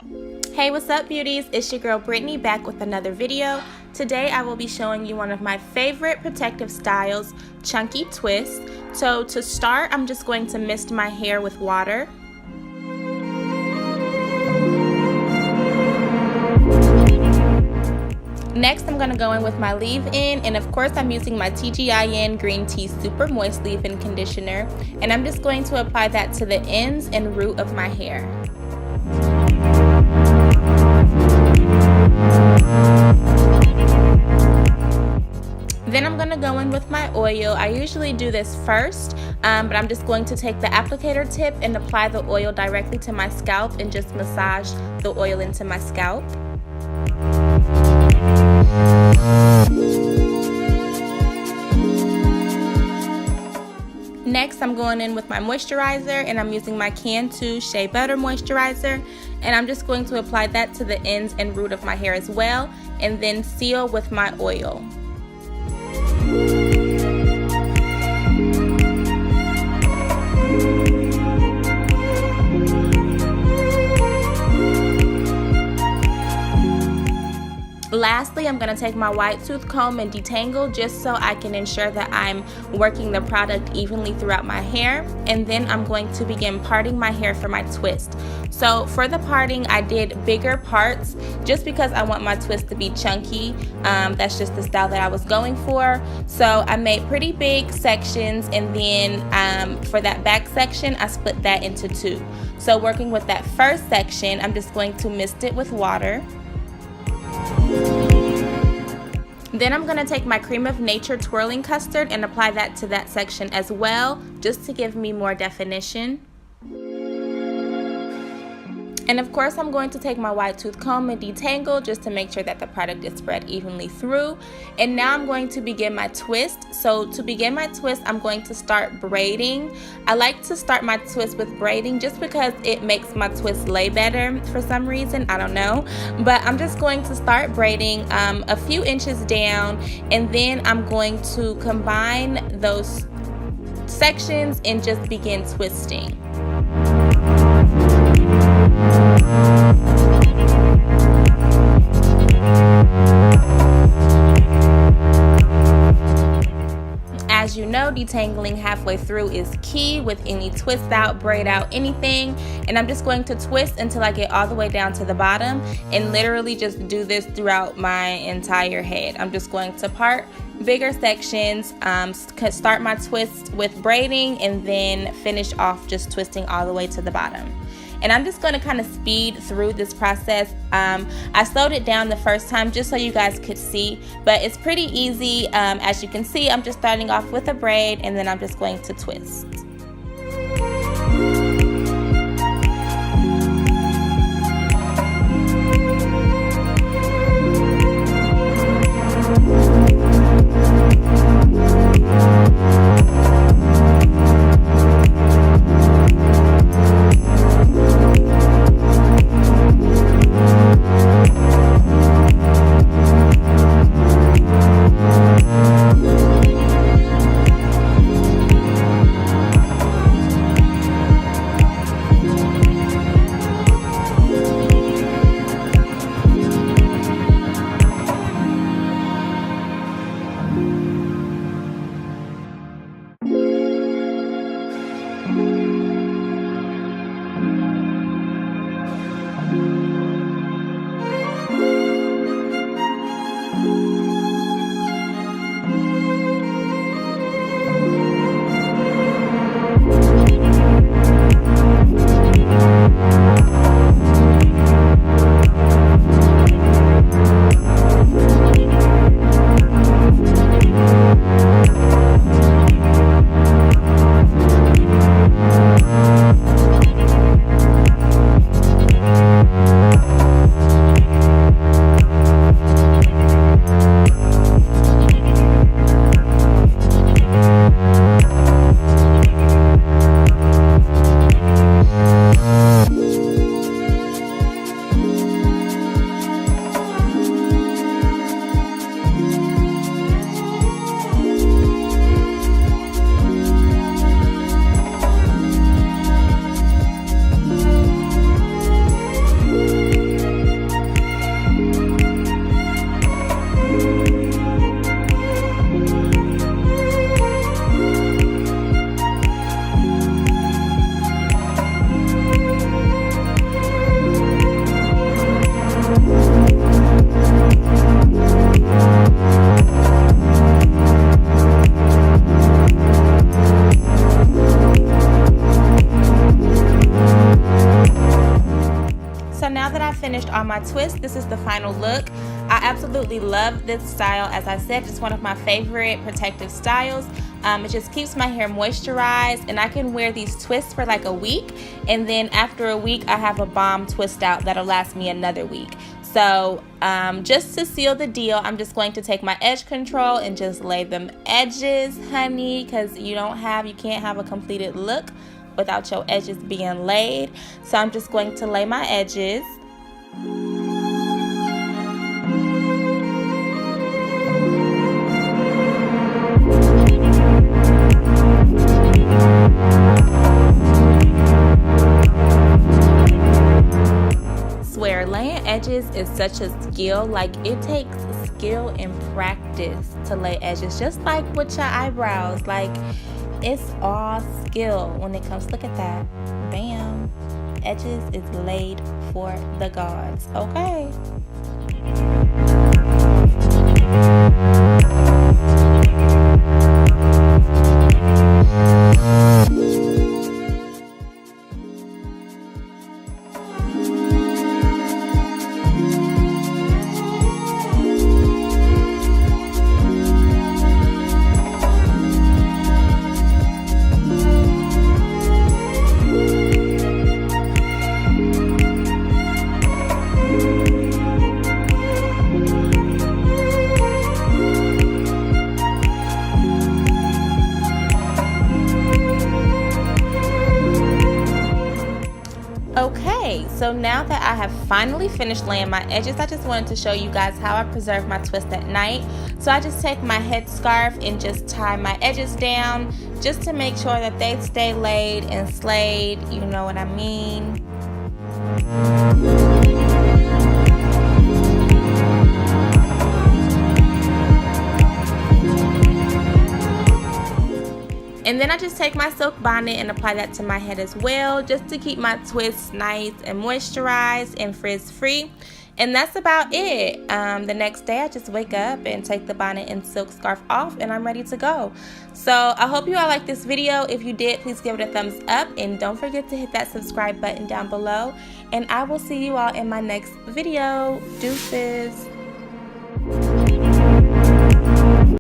Hey, what's up beauties? It's your girl Brittany back with another video. Today I will be showing you one of my favorite protective styles, Chunky Twist. So to start, I'm just going to mist my hair with water. Next, I'm going to go in with my leave-in, and of course I'm using my TGIN Green Tea Super Moist Leave-In Conditioner, and I'm just going to apply that to the ends and root of my hair. Then I'm going to go in with my oil. I usually do this first, but I'm just going to take the applicator tip and apply the oil directly to my scalp and just massage the oil into my scalp. Next, I'm going in with my moisturizer, and I'm using my Cantu Shea Butter Moisturizer, and I'm just going to apply that to the ends and root of my hair as well, and then seal with my oil. Lastly, I'm going to take my wide tooth comb and detangle just so I can ensure that I'm working the product evenly throughout my hair, and then I'm going to begin parting my hair for my twist. So for the parting, I did bigger parts just because I want my twist to be chunky. That's just the style that I was going for. So I made pretty big sections, and then for that back section, I split that into two. So working with that first section, I'm just going to mist it with water. Then I'm going to take my Cream of Nature Twirling Custard and apply that to that section as well, just to give me more definition. And of course, I'm going to take my wide tooth comb and detangle just to make sure that the product is spread evenly through. And now I'm going to begin my twist. So to begin my twist, I'm going to start braiding. I like to start my twist with braiding just because it makes my twist lay better for some reason. I don't know. But I'm just going to start braiding a few inches down, and then I'm going to combine those sections and just begin twisting. As you know, detangling halfway through is key with any twist out, braid out, anything. And I'm just going to twist until I get all the way down to the bottom, and literally just do this throughout my entire head. I'm just going to part bigger sections, start my twist with braiding, and then finish off just twisting all the way to the bottom. And I'm just going to kind of speed through this process. I slowed it down the first time just so you guys could see, but it's pretty easy. As you can see, I'm just starting off with a braid, and then I'm just going to twist. So now that I've finished all my twists, this is the final look. I absolutely love this style. As I said, it's one of my favorite protective styles. It just keeps my hair moisturized, and I can wear these twists for like a week, and then after a week I have a bomb twist out that'll last me another week. So just to seal the deal, I'm just going to take my edge control and just lay them edges, honey, because you can't have a completed look without your edges being laid. So I'm just going to lay my edges. Swear, laying edges is such a skill. Like, it takes skill and practice to lay edges, just like with your eyebrows. Like, it's all skill when it comes. Look at that. Bam. Edges is laid for the gods. Okay. Okay, so now that I have finally finished laying my edges, I just wanted to show you guys how I preserve my twist at night. So I just take my headscarf and just tie my edges down just to make sure that they stay laid and slayed, you know what I mean. And then I just take my silk bonnet and apply that to my head as well, just to keep my twists nice and moisturized and frizz-free. And that's about it. The next day I just wake up and take the bonnet and silk scarf off, and I'm ready to go. So I hope you all liked this video. If you did, please give it a thumbs up, and don't forget to hit that subscribe button down below. And I will see you all in my next video. Deuces.